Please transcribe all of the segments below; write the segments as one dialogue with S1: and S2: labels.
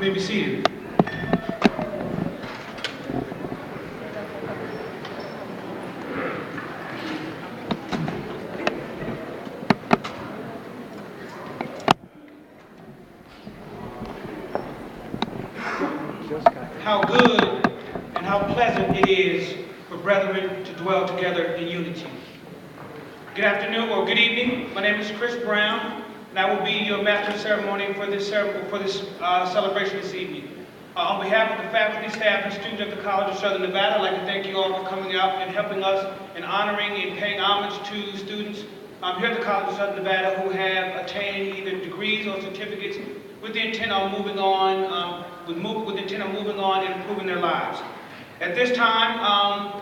S1: may be seated. How good and how pleasant it is for brethren to dwell together in unity. Good afternoon or good evening. My name is Chris Brown, and I will be your master of ceremony for this celebration this evening. On behalf of the faculty, staff, and students at the College of Southern Nevada, I'd like to thank you all for coming out and helping us in honoring and paying homage to students here at the College of Southern Nevada who have attained either degrees or certificates with the intent of moving on, with the intent of moving on and improving their lives. At this time,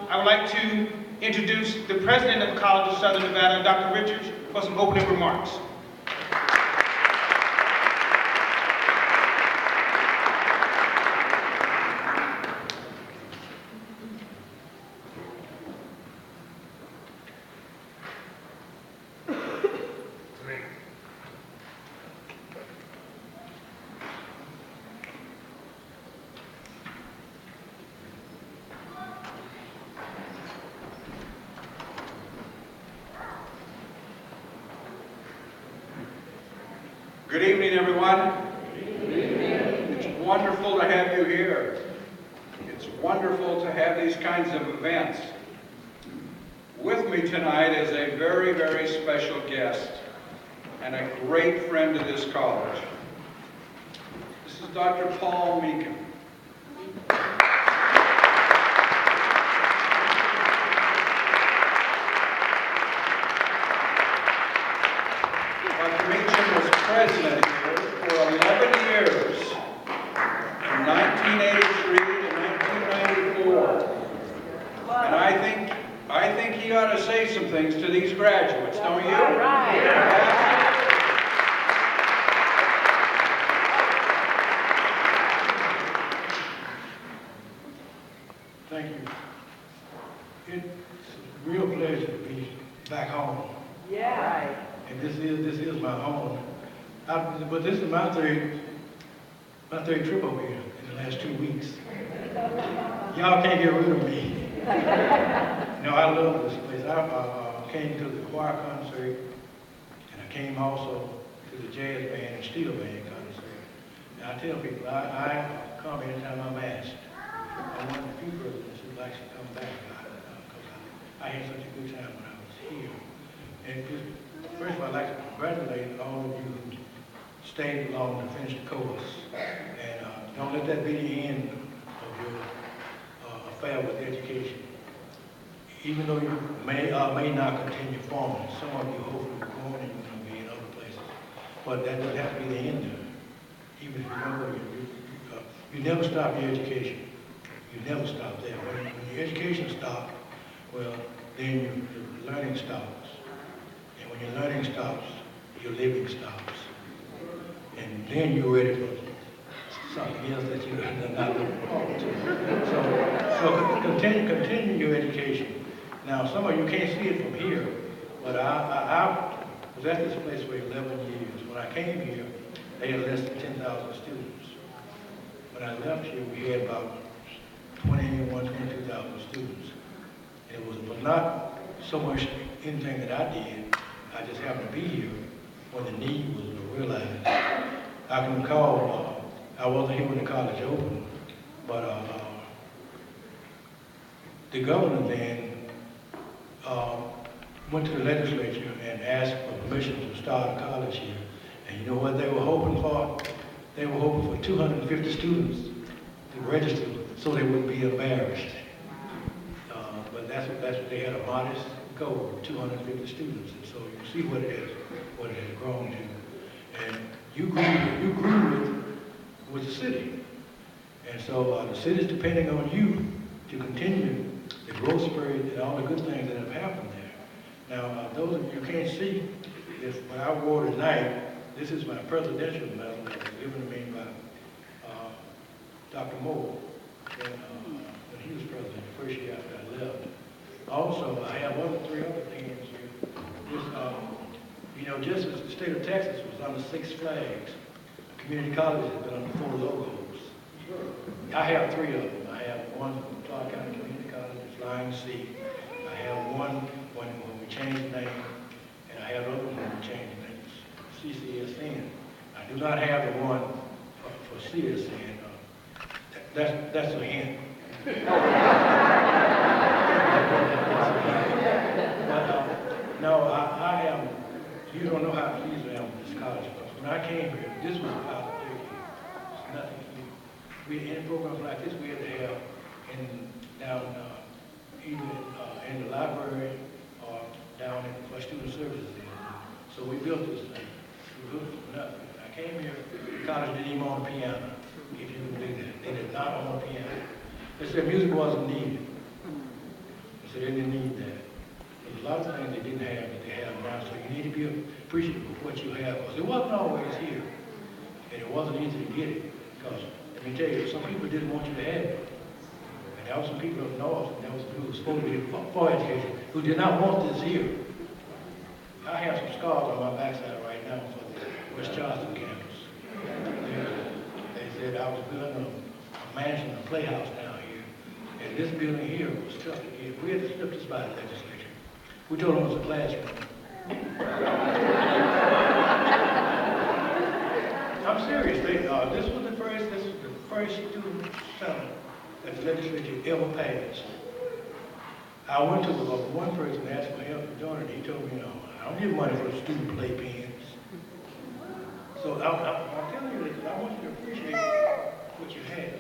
S1: I would like to introduce the president of the College of Southern Nevada, Dr. Richards, for some opening remarks.
S2: Good evening, everyone. Good evening. It's wonderful to have you here. It's wonderful to have these kinds of events. With me tonight is a very, very special guest and a great friend of this college. This is Dr. Paul Meekin. President here for 11 years, from 1983 to 1994. And I think he ought to say some things to these graduates, don't you?
S3: All right.
S4: Thank you. It's a real pleasure to be back home.
S3: Yeah. Right.
S4: And this is my home. But this is my third trip over here in the last 2 weeks. Y'all can't get rid of me. No, I love this place. I came to the choir concert, and I came also to the jazz band and steel band concert. And I tell people, I come anytime I'm asked. I'm one of the few presidents who likes to come back because I had such a good time when I was here. And just, first of all, I'd like to congratulate all of you who stayed along to finish the course. And don't let that be the end of your affair with education. Even though you may not continue formally, some of you hopefully will go on and you're going to be in other places. But that doesn't have to be the end of it. Even if you remember, you never stop your education. You never stop there. When your education stops, well, then your learning stops. And when your learning stops, your living stops. And then you're ready for something else that you're not looking forward to. So continue your education. Now, some of you can't see it from here, but I was at this place for 11 years. When I came here, they had less than 10,000 students. When I left here, we had about 22,000 students. And it was not so much anything that I did. I just happened to be here when the need was realized. I can recall, I wasn't here when the college opened, but the governor then went to the legislature and asked for permission to start a college here. And you know what they were hoping for? They were hoping for 250 students to register so they wouldn't be embarrassed. But that's what they had, a modest goal of 250 students. And so you see what it has grown to. And you grew with the city. And so the city's depending on you to continue the growth spirit and all the good things that have happened there. Now, those of you can't see this, what I wore tonight, this is my presidential medal that was given to me by Dr. Moore when he was president, the first year after I left. Also, I have three other things here. This, you know, just as the state of Texas was under 6 flags, community colleges have been under 4 logos. I have 3 of them. I have one from Clark County Community College, Flying C. I have one when we changed the name, and I have another one when we changed the name, CSN. I do not have the one for CSN. That's a hint. But no, I am. You don't know how pleased I am with this college. When I came here, this was about 30 years. It's nothing new. We had any programs like this we had to have down either in the library or down for student services. So we built this thing. We built it from nothing. I came here, the college didn't even own a piano, if you can believe that. They did not own a piano. They said music wasn't needed. They said they didn't need that. There's a lot of things they didn't have that they have now, so you need to be appreciative of what you have. Because it wasn't always here, and it wasn't easy to get it. Because, let me tell you, some people didn't want you to have it. And there were some people up north, and there was who was supposed to be for education, who did not want this here. I have some scars on my backside right now for the West Charleston campus. They said I was building a mansion, a playhouse down here, and this building here was tough to get. We had to slip this by the legislature. We told them it was a classroom. I'm serious. This was the first student center that the legislature ever passed. I went to one person and asked for help in doing it. He told me, no, I don't give money for the student playpens. So I'm telling you this, I want you to appreciate what you have.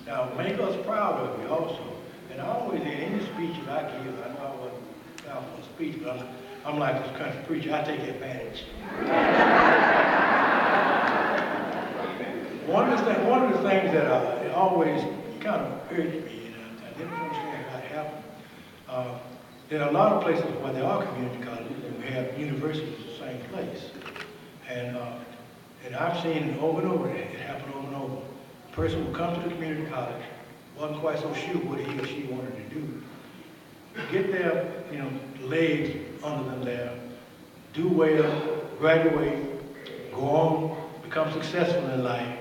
S4: Now, make us proud of you also. And I always, in any speech that I give, I know I wasn't down for a speech, but I'm like this country preacher, I take advantage. One of the things that always kind of urged me, and I didn't understand how it happened, there are a lot of places where there are community colleges, and we have universities in the same place. And I've seen it over and over, it happen over and over. A person will come to the community college, wasn't quite so sure what he or she wanted to do. Get their, legs under them there, do well, graduate, go on, become successful in life,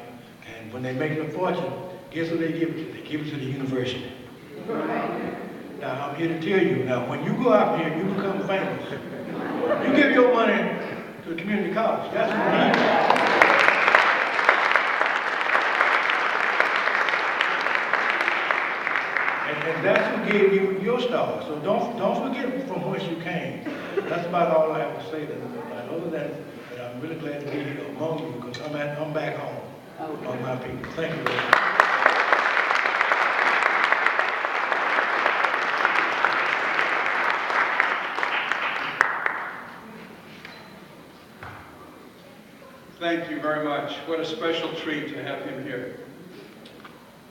S4: and when they make a fortune, guess what they give it to? They give it to the university. Now, I'm here to tell you, now, when you go out here and you become famous, you give your money to the community college. That's what we need. And that's who gave you your star. So don't forget from whence you came. That's about all I have to say. Other than that, I'm really glad to be here among you because I'm back home among my people. Thank you very much.
S2: Thank you very much. What a special treat to have him here.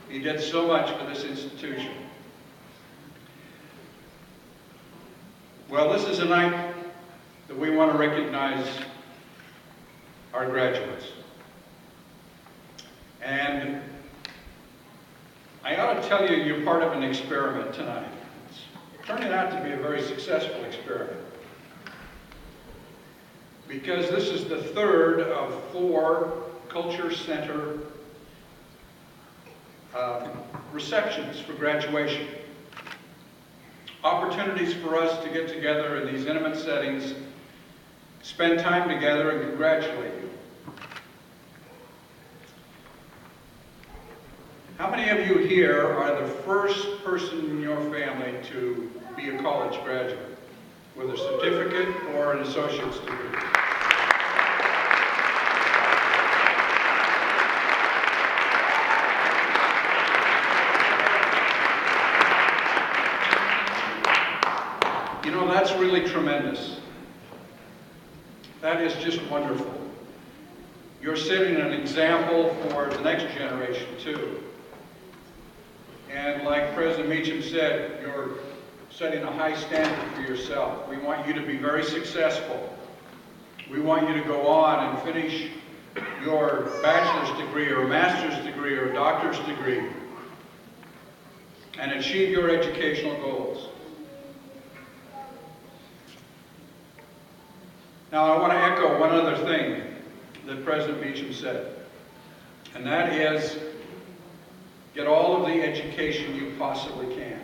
S2: He did so much for this institution. Well, this is a night that we want to recognize our graduates. And I ought to tell you, you're part of an experiment tonight. It's turning out to be a very successful experiment. because this is the third of 4 Culture Center receptions for graduation. Opportunities for us to get together in these intimate settings, spend time together, and congratulate you. How many of you here are the first person in your family to be a college graduate with a certificate or an associate's degree? You know, that's really tremendous. That is just wonderful. You're setting an example for the next generation, too. And like President Meacham said, you're setting a high standard for yourself. We want you to be very successful. We want you to go on and finish your bachelor's degree or master's degree or doctor's degree and achieve your educational goals. Now, I want to echo one other thing that President Meacham said, and that is, get all of the education you possibly can.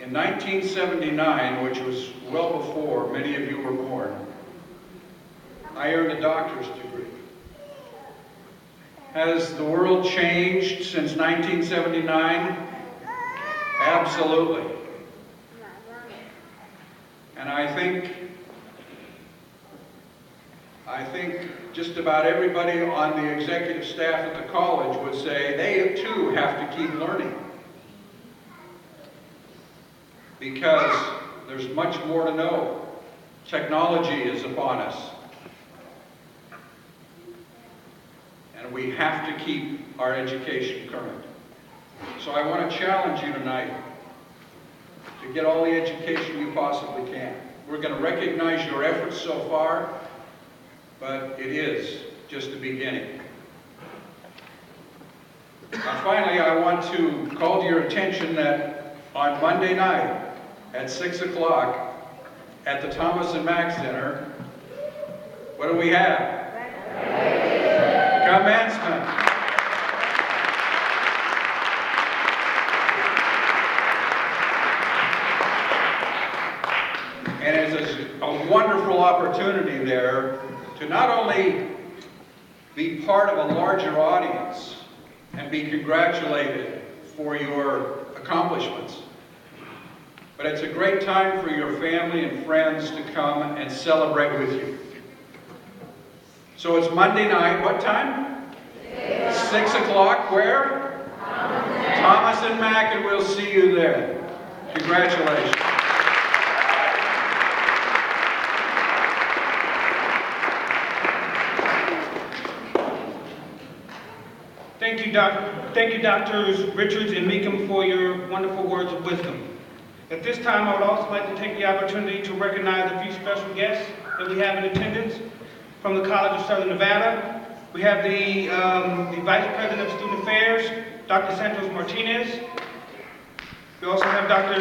S2: In 1979, which was well before many of you were born, I earned a doctor's degree. Has the world changed since 1979? Absolutely. And I think just about everybody on the executive staff at the college would say they too have to keep learning, because there's much more to know. Technology is upon us, and we have to keep our education current. So I want to challenge you tonight to get all the education you possibly can. We're going to recognize your efforts so far, but it is just the beginning. Now, finally, I want to call to your attention that on Monday night at 6 o'clock at the Thomas and Mack Center, what do we have? Commencement. And it's a wonderful opportunity there to not only be part of a larger audience and be congratulated for your accomplishments, but it's a great time for your family and friends to come and celebrate with you. So it's Monday night, what time? 6 o'clock, where? Thomas and Mack, and we'll see you there. Congratulations.
S1: Thank you, Drs. Richards and Meacham, for your wonderful words of wisdom. At this time, I would also like to take the opportunity to recognize a few special guests that we have in attendance from the College of Southern Nevada. We have the Vice President of Student Affairs, Dr. Santos Martinez. We also have Dr.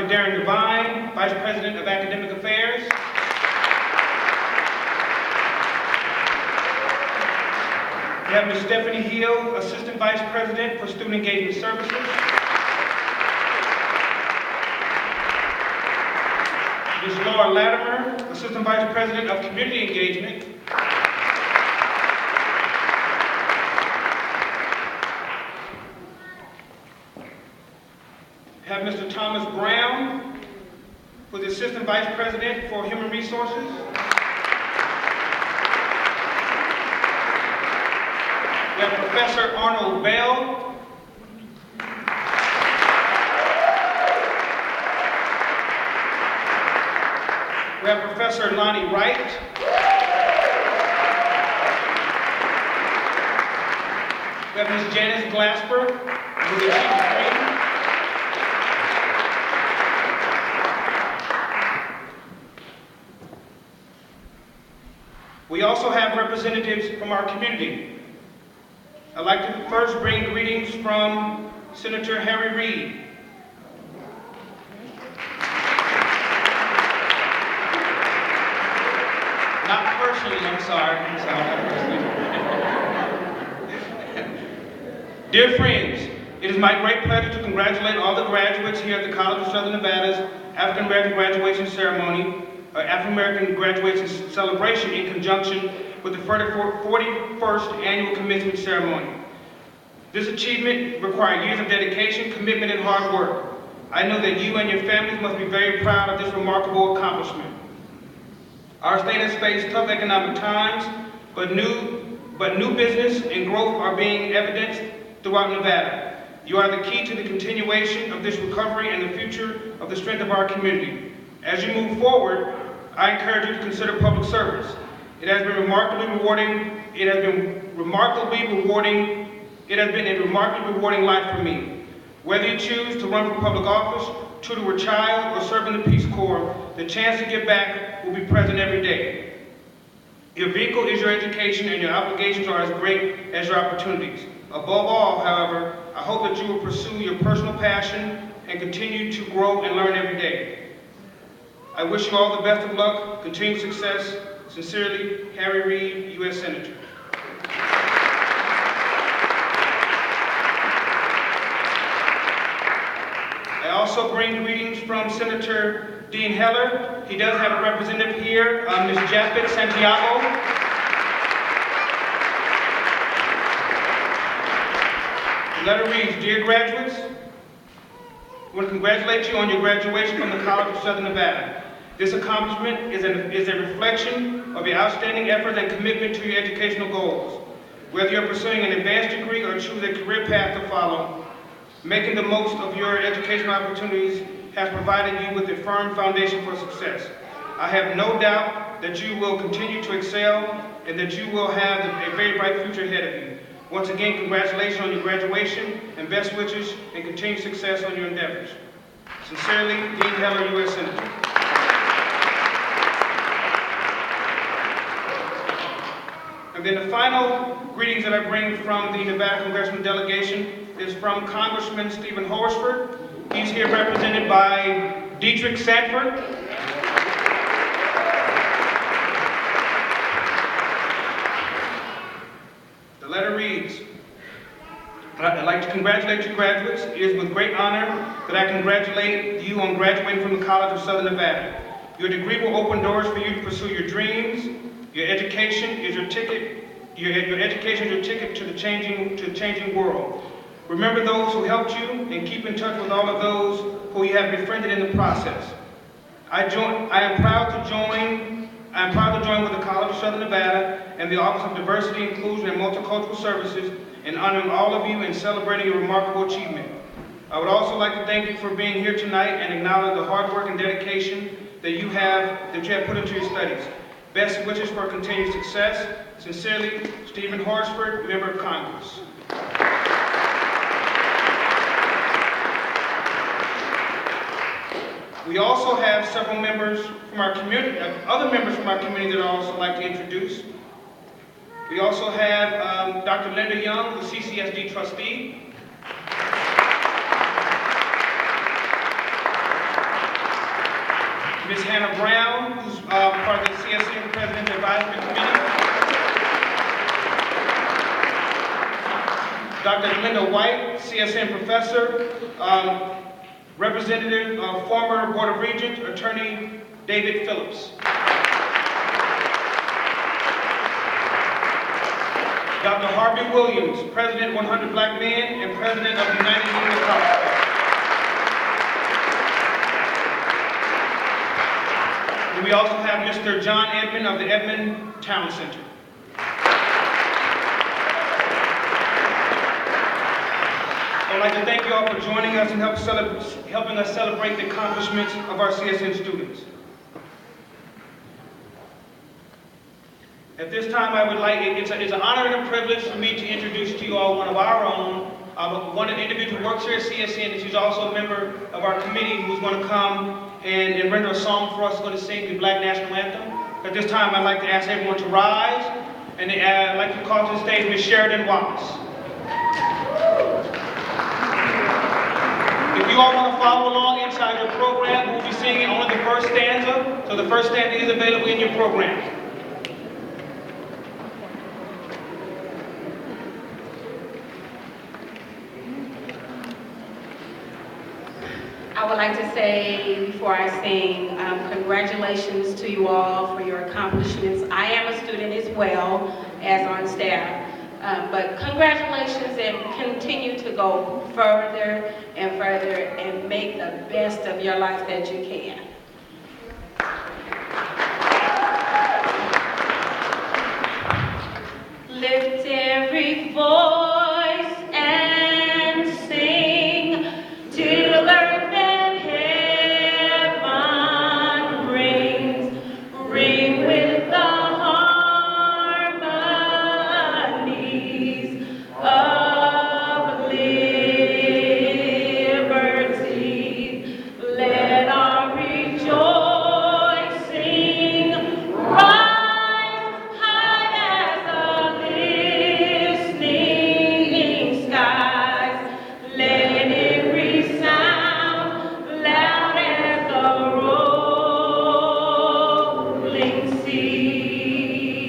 S1: Darren Devine, Vice President of Academic Affairs. We have Ms. Stephanie Hill, Assistant Vice President for Student Engagement Services. Ms. Laura Latimer, Assistant Vice President of Community Engagement. We have Mr. Thomas Brown, who is the Assistant Vice President for Human Resources. We have Professor Arnold Bell. We have Professor Lonnie Wright. We have Ms. Janice Glasper, who is the Chief of Training. We also have representatives from our community. I'd like to first bring greetings from from Senator Harry Reid. Not personally, I'm sorry, not personally. Dear friends, it is my great pleasure to congratulate all the graduates here at the College of Southern Nevada's African American Graduation Ceremony, African American Graduation Celebration in conjunction with the 41st Annual Commencement Ceremony. This achievement required years of dedication, commitment, and hard work. I know that you and your families must be very proud of this remarkable accomplishment. Our state has faced tough economic times, but new business and growth are being evidenced throughout Nevada. You are the key to the continuation of this recovery and the future of the strength of our community. As you move forward, I encourage you to consider public service. It has been a remarkably rewarding life for me. Whether you choose to run for public office, tutor a child, or serve in the Peace Corps, the chance to give back will be present every day. Your vehicle is your education, and your obligations are as great as your opportunities. Above all, however, I hope that you will pursue your personal passion and continue to grow and learn every day. I wish you all the best of luck, continued success. Sincerely, Harry Reid, U.S. Senator. I also bring greetings from Senator Dean Heller. He does have a representative here, Ms. Japhet Santiago. The letter reads, Dear graduates, I want to congratulate you on your graduation from the College of Southern Nevada. This accomplishment is a reflection of your outstanding effort and commitment to your educational goals. Whether you're pursuing an advanced degree or choose a career path to follow, making the most of your educational opportunities has provided you with a firm foundation for success. I have no doubt that you will continue to excel and that you will have a very bright future ahead of you. Once again, congratulations on your graduation and best wishes and continued success on your endeavors. Sincerely, Dean Heller, U.S. Senator. And then the final greetings that I bring from the Nevada Congressional Delegation is from Congressman Stephen Horsford. He's here represented by Dietrich Sanford. The letter reads, I'd like to congratulate you graduates. It is with great honor that I congratulate you on graduating from the College of Southern Nevada. Your degree will open doors for you to pursue your dreams. Your education is your ticket. Your education is your ticket to the changing world. Remember those who helped you and keep in touch with all of those who you have befriended in the process. I am proud to join with the College of Southern Nevada and the Office of Diversity, Inclusion, and Multicultural Services in honoring all of you and celebrating your remarkable achievement. I would also like to thank you for being here tonight and acknowledge the hard work and dedication that you have put into your studies. Best wishes for continued success. Sincerely, Stephen Horsford, Member of Congress. We also have several members from our community, other members from our community that I'd also like to introduce. We also have Dr. Linda Young, the CCSD trustee. Ms. Hannah Brown, who's part of the CSN President Advisory Committee. Dr. Linda White, CSN Professor, Representative, former Board of Regents, Attorney David Phillips. Dr. Harvey Williams, President 100 Black Men and President of the United Union of College. And we also have Mr. John Edmond of the Edmond Town Center. I'd like to thank you all for joining us and helping us celebrate the accomplishments of our CSN students. At this time, I would like, it's an honor and a privilege for me to introduce to you all one of our own, one individual who works here at CSN, and she's also a member of our committee who's going to come and render a song for us. She's going to sing the Black National Anthem. At this time, I'd like to ask everyone to rise, and I'd like to call to the stage Ms. Sheridan Wallace. all want to follow along inside your program, we'll be singing only the first stanza. So the first stanza is available in your program.
S3: I would like to say, before I sing, congratulations to you all for your accomplishments. I am a student as well as on staff, but congratulations, and continue to go further and further and make the best of your life that you can. Lift every voice and sing till earth and heaven rings, ring with the harmonies of liberty. Let our rejoicing rise high as the listening skies. Let it resound loud as the rolling seas.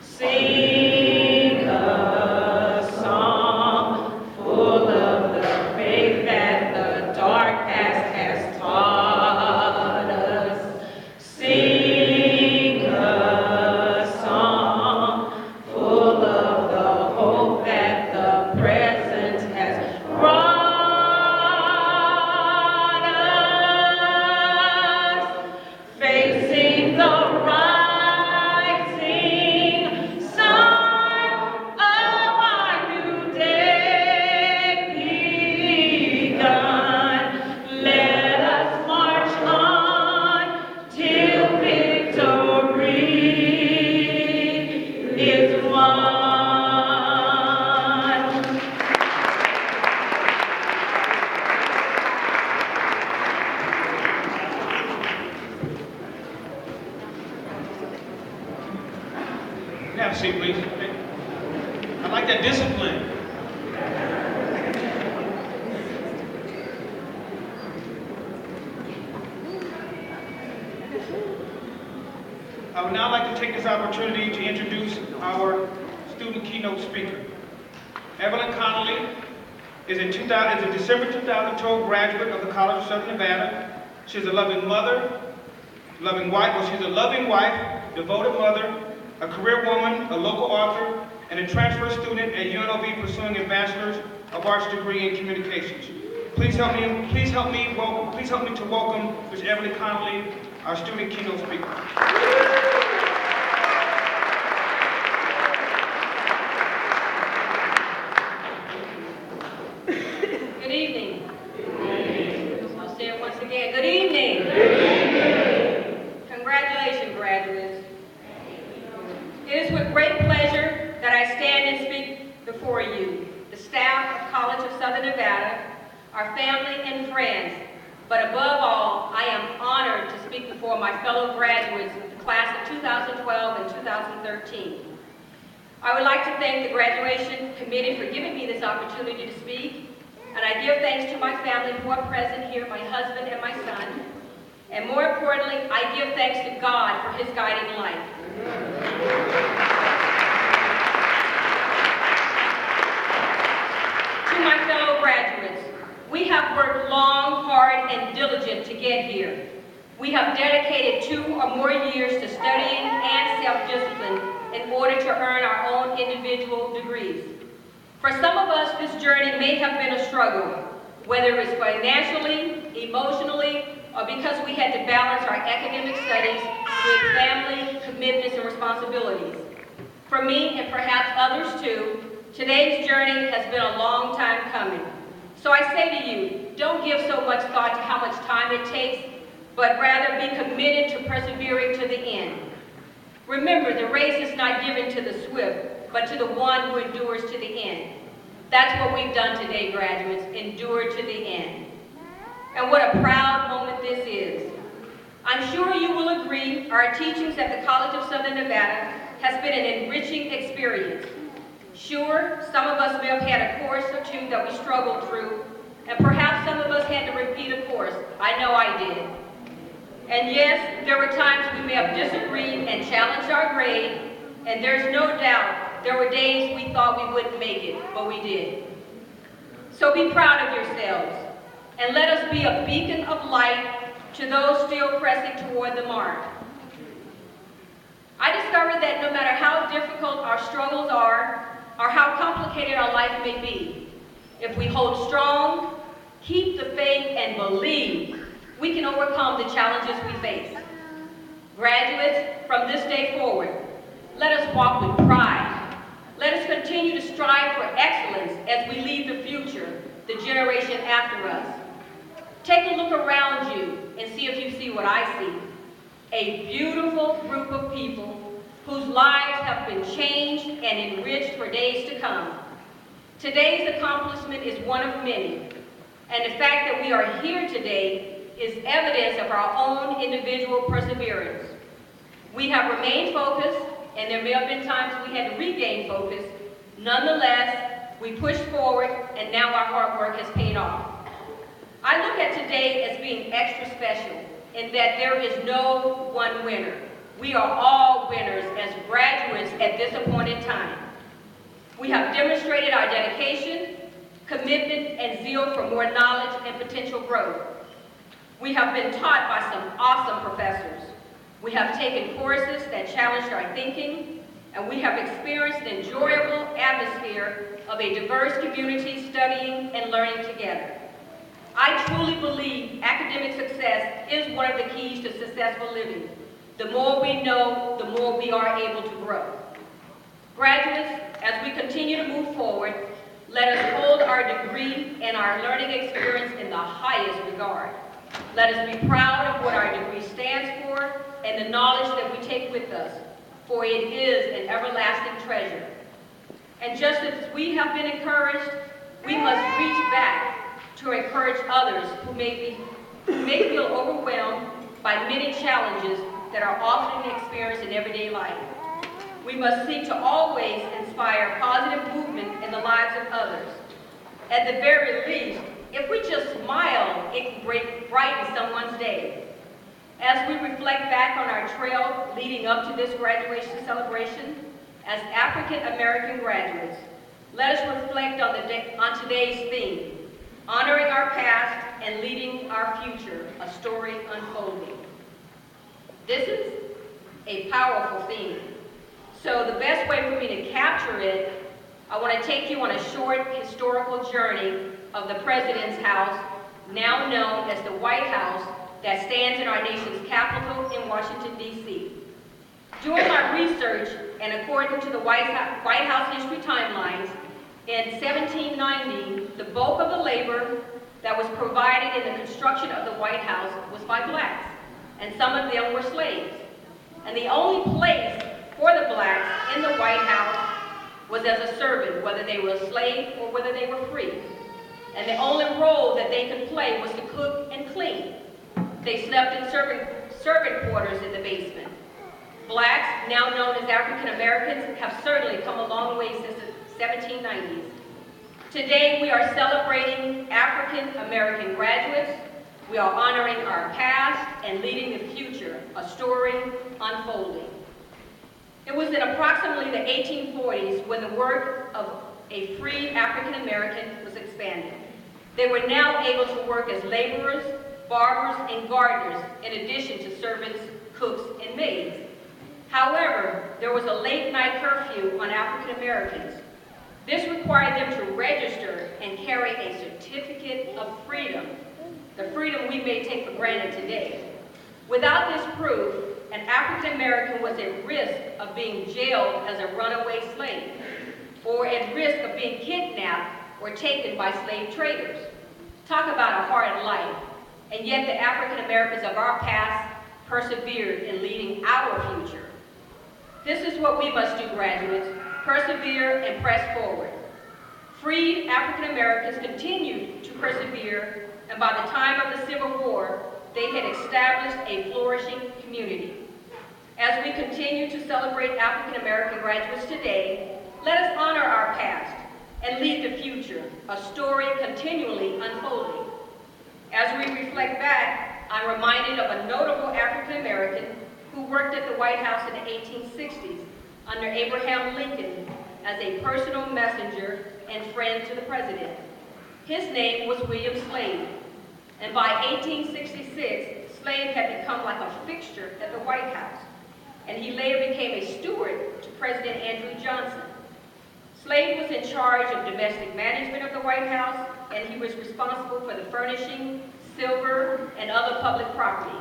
S3: Sing a song full of the faith that the dark past has taught us. Sing a song full of the hope that the present has brought us. Facing the rising sun of our new day begun. Let us march on till victory is won.
S1: Have a seat, please. I like that discipline. I would now like to take this opportunity to introduce our student keynote speaker. Evelyn Connolly is a December 2012 graduate of the College of Southern Nevada. She's a loving mother, she's a loving wife, devoted mother, a career woman, a local author, and a transfer student at UNLV pursuing a Bachelor's of Arts degree in Communications. Please help me to welcome Ms. Evelyn Connolly, our student keynote speaker.
S3: Good evening. I'll say it once again. Good evening. Congratulations, graduates. It is with great pleasure that I stand and speak before you, the staff of College of Southern Nevada, our family and friends, but above all, I am honored to speak before my fellow graduates of the class of 2012 and 2013. I would like to thank the graduation committee for giving me this opportunity to speak, and I give thanks to my family who are present here, my husband and my son, and more importantly, I give thanks to God for his guiding light. To my fellow graduates, we have worked long, hard, and diligent to get here. We have dedicated 2 or more years to studying and self-discipline in order to earn our own individual degrees. For some of us, this journey may have been a struggle, whether it's financially, emotionally, or because we had to balance our academic studies with family commitments and responsibilities. For me, and perhaps others too, today's journey has been a long time coming. So I say to you, don't give so much thought to how much time it takes, but rather be committed to persevering to the end. Remember, the race is not given to the swift, but to the one who endures to the end. That's what we've done today, graduates, endure to the end. And what a proud moment this is. I'm sure you will agree our teachings at the College of Southern Nevada has been an enriching experience. Sure, some of us may have had a course or two that we struggled through, And perhaps some of us had to repeat a course. I know I did. And yes, there were times we may have disagreed and challenged our grade, and there's no doubt there were days we thought we wouldn't make it, but we did. So be proud of yourselves, and let us be a beacon of light to those still pressing toward the mark. I discovered that no matter how difficult our struggles are, or how complicated our life may be, if we hold strong, keep the faith, and believe, we can overcome the challenges we face. Graduates, from this day forward, let us walk with pride. Let us continue to strive for excellence as we lead the future, the generation after us. Take a look around you and see if you see what I see. A beautiful group of people whose lives have been changed and enriched for days to come. Today's accomplishment is one of many, and the fact that we are here today is evidence of our own individual perseverance. We have remained focused, and there may have been times we had to regain focus. Nonetheless, we pushed forward, and now our hard work has paid off. I look at today as being extra special in that there is no one winner. We are all winners as graduates at this appointed time. We have demonstrated our dedication, commitment, and zeal for more knowledge and potential growth. We have been taught by some awesome professors. We have taken courses that challenged our thinking, and we have experienced an enjoyable atmosphere of a diverse community studying and learning together. I truly believe academic success is one of the keys to successful living. The more we know, the more we are able to grow. Graduates, as we continue to move forward, let us hold our degree and our learning experience in the highest regard. Let us be proud of what our degree stands for and the knowledge that we take with us, for it is an everlasting treasure. And just as we have been encouraged, we must reach back to encourage others who may feel overwhelmed by many challenges that are often experienced in everyday life. We must seek to always inspire positive movement in the lives of others. At the very least, if we just smile, it can brighten someone's day. As we reflect back on our trail leading up to this graduation celebration, as African American graduates, let us reflect on today's theme, honoring our past and leading our future, a story unfolding. This is a powerful theme. So the best way for me to capture it, I want to take you on a short historical journey of the President's House, now known as the White House, that stands in our nation's capital in Washington, D.C. Doing my research, and according to the White House history timelines, in 1790, the bulk of the labor that was provided in the construction of the White House was by blacks, and some of them were slaves. And the only place for the blacks in the White House was as a servant, whether they were a slave or whether they were free. And the only role that they could play was to cook and clean. They slept in servant quarters in the basement. Blacks, now known as African Americans, have certainly come a long way since the 1790s. Today we are celebrating African American graduates. We are honoring our past and leading the future, a story unfolding. It was in approximately the 1840s when the work of a free African American was expanded. They were now able to work as laborers, barbers, and gardeners, in addition to servants, cooks, and maids. However, there was a late night curfew on African Americans. This required them to register and carry a certificate of freedom, the freedom we may take for granted today. Without this proof, an African American was at risk of being jailed as a runaway slave, or at risk of being kidnapped or taken by slave traders. Talk about a hard life. And yet the African Americans of our past persevered in leading our future. This is what we must do, graduates: persevere and press forward. Freed African Americans continued to persevere, and by the time of the Civil War, they had established a flourishing community. As we continue to celebrate African American graduates today, let us honor our past, and lead the future, a story continually unfolding. As we reflect back, I'm reminded of a notable African American who worked at the White House in the 1860s under Abraham Lincoln as a personal messenger and friend to the president. His name was William Slade, and by 1866, Slade had become like a fixture at the White House, and he later became a steward to President Andrew Johnson. Slade was in charge of domestic management of the White House, and he was responsible for the furnishing, silver, and other public property.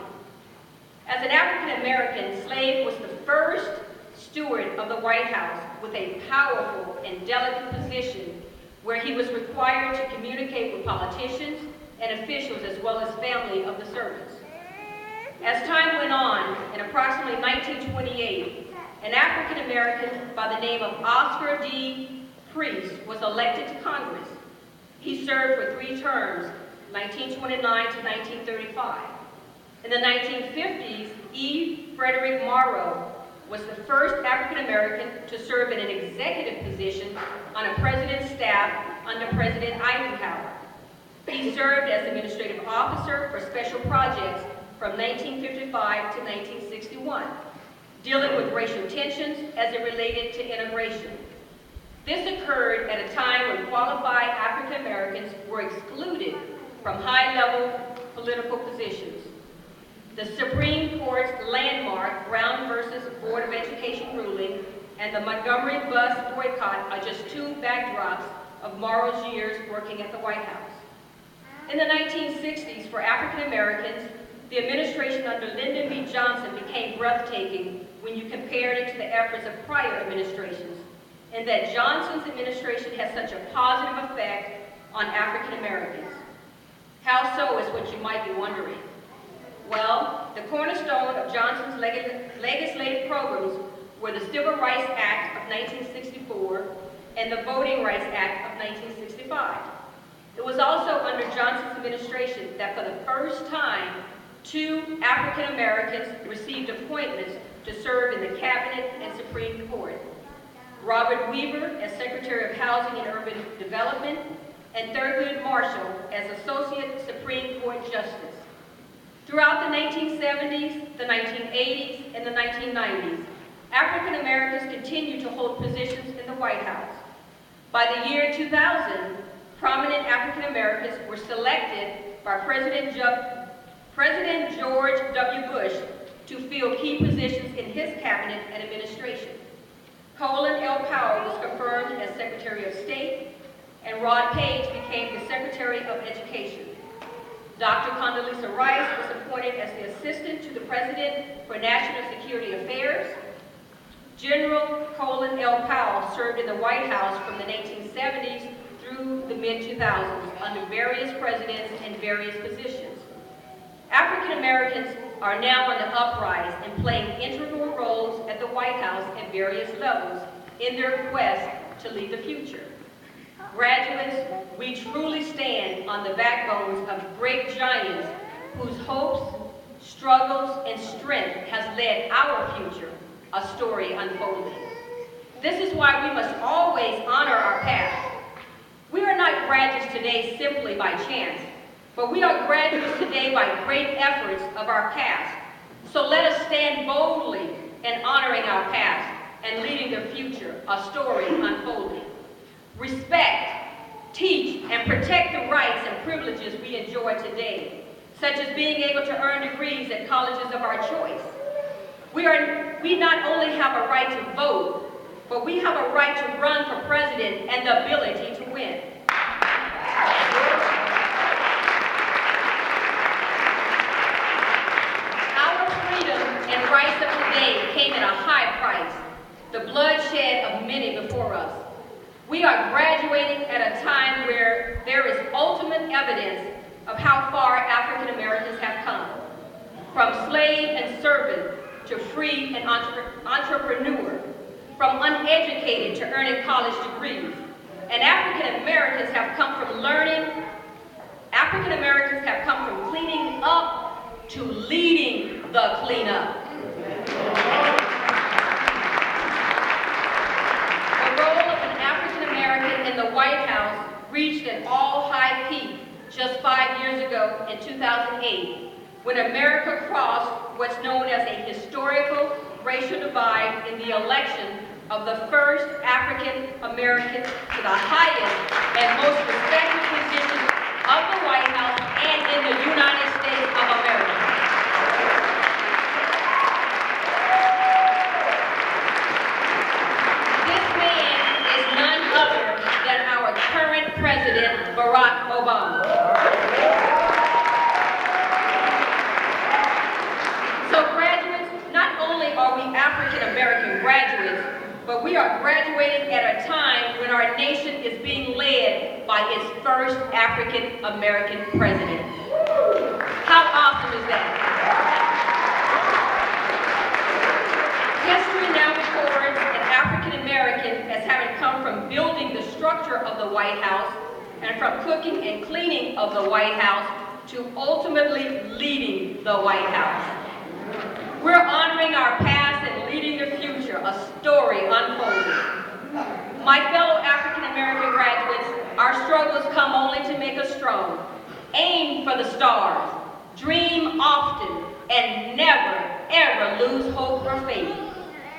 S3: As an African American, Slade was the first steward of the White House with a powerful and delicate position where he was required to communicate with politicians and officials as well as family of the servants. As time went on, in approximately 1928, an African American by the name of Oscar D. Priest was elected to Congress. He served for 3 terms, 1929 to 1935. In the 1950s, E. Frederick Morrow was the first African American to serve in an executive position on a president's staff under President Eisenhower. He served as administrative officer for special projects from 1955 to 1961, dealing with racial tensions as it related to integration. This occurred at a time when qualified African Americans were excluded from high-level political positions. The Supreme Court's landmark Brown versus Board of Education ruling and the Montgomery bus boycott are just 2 backdrops of Morrow's years working at the White House. In the 1960s, for African Americans, the administration under Lyndon B. Johnson became breathtaking when you compared it to the efforts of prior administrations, and that Johnson's administration has such a positive effect on African Americans. How so is what you might be wondering. Well, the cornerstone of Johnson's legislative programs were the Civil Rights Act of 1964 and the Voting Rights Act of 1965. It was also under Johnson's administration that for the first time, 2 African Americans received appointments to serve in the Cabinet and Supreme Court. Robert Weaver as Secretary of Housing and Urban Development, and Thurgood Marshall as Associate Supreme Court Justice. Throughout the 1970s, the 1980s, and the 1990s, African Americans continued to hold positions in the White House. By the year 2000, prominent African Americans were selected by President George W. Bush to fill key positions in his cabinet and administration. Colin L. Powell was confirmed as Secretary of State, and Rod Page became the Secretary of Education. Dr. Condoleezza Rice was appointed as the Assistant to the President for National Security Affairs. General Colin L. Powell served in the White House from the 1970s through the mid-2000s under various presidents and various positions. African Americans are now on the uprise and playing integral roles at the White House at various levels in their quest to lead the future. Graduates, we truly stand on the backbones of great giants whose hopes, struggles, and strength has led our future, a story unfolding. This is why we must always honor our past. We are not graduates today simply by chance, but we are graduates today by great efforts of our past. So let us stand boldly in honoring our past and leading the future, a story unfolding. Respect, teach, and protect the rights and privileges we enjoy today, such as being able to earn degrees at colleges of our choice. We not only have a right to vote, but we have a right to run for president and the ability to win. Our freedom and rights of today came at a high price, the bloodshed of many before us. We are graduating at a time where there is ultimate evidence of how far African Americans have come. From slave and servant to free and entrepreneur, from uneducated to earning college degrees. And African Americans have come from learning, African Americans have come from cleaning up to leading the cleanup. The role of an African American in the White just 5 years ago in 2008, when America crossed what's known as a historical racial divide in the election of the first African American to the highest and most respected position of the White House and in the United States of America. This man is none other than our current President, Barack Obama. So graduates, not only are we African American graduates, but we are graduating at a time when our nation is being led by its first African American president. How awesome is that? History now records an African American as having come from building the structure of the White House and from cooking and cleaning of the White House to ultimately leading the White House. We're honoring our past and leading the future, a story unfolding. My fellow African American graduates, our struggles come only to make us strong. Aim for the stars, dream often, and never, ever lose hope or faith.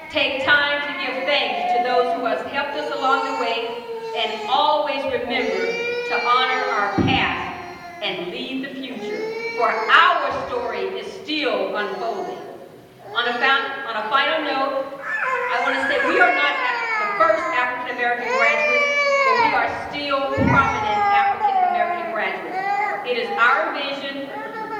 S3: Take time to give thanks to those who have helped us along the way, and always remember to honor our past and lead the future, for our story is still unfolding. On a final note, I want to say we are not the first African American graduates, but we are still prominent African American graduates. It is our vision,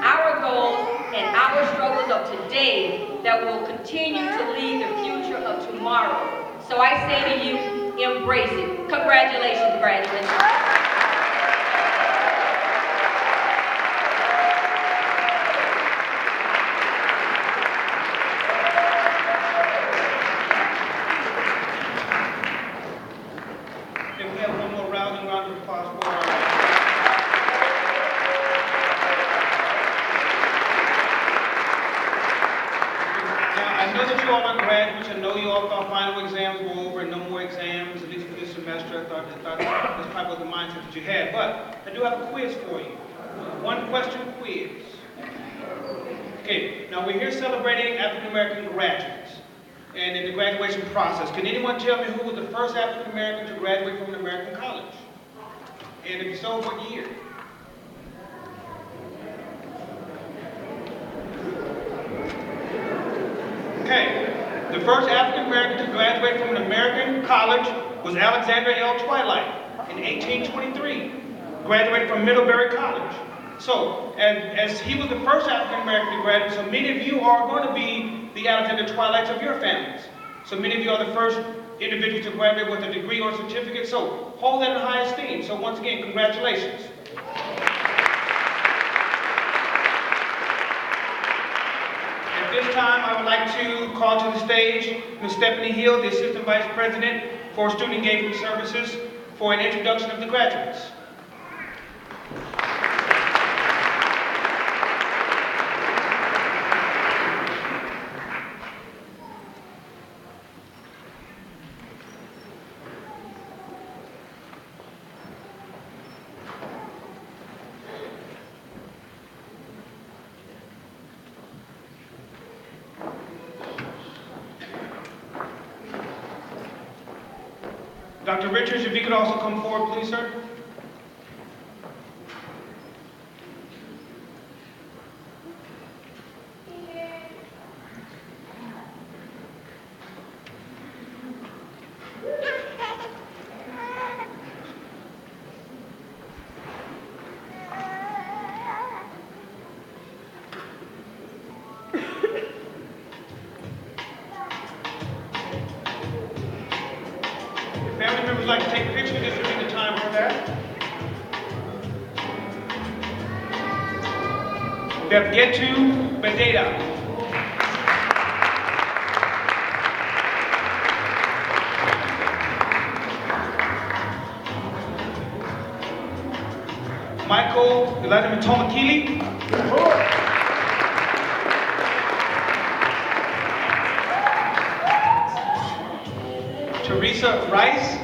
S3: our goals, and our struggles of today that will continue to lead the future of tomorrow. So I say to you, embrace it. Congratulations, graduates.
S1: That you had, but I do have a quiz for you. One question quiz. Okay, now we're here celebrating African American graduates and in the graduation process. Can anyone tell me who was the first African American to graduate from an American college? And if so, what year? Okay, the first African American to graduate from an American college was Alexander L. Twilight in 1823, graduated from Middlebury College. So, as he was the first African American to graduate, so many of you are going to be the Alexander Twilights of your families. So many of you are the first individuals to graduate with a degree or certificate, so hold that in high esteem. So once again, congratulations. At this time, I would like to call to the stage Ms. Stephanie Hill, the Assistant Vice President for Student Engagement Services, for an introduction of the graduates. Dr. Richards, if you could also come forward, please, sir. Family members like to take a picture, this would be the time for that. Bebgetu Bededa. Michael Elijah Tomakili. Teresa Rice.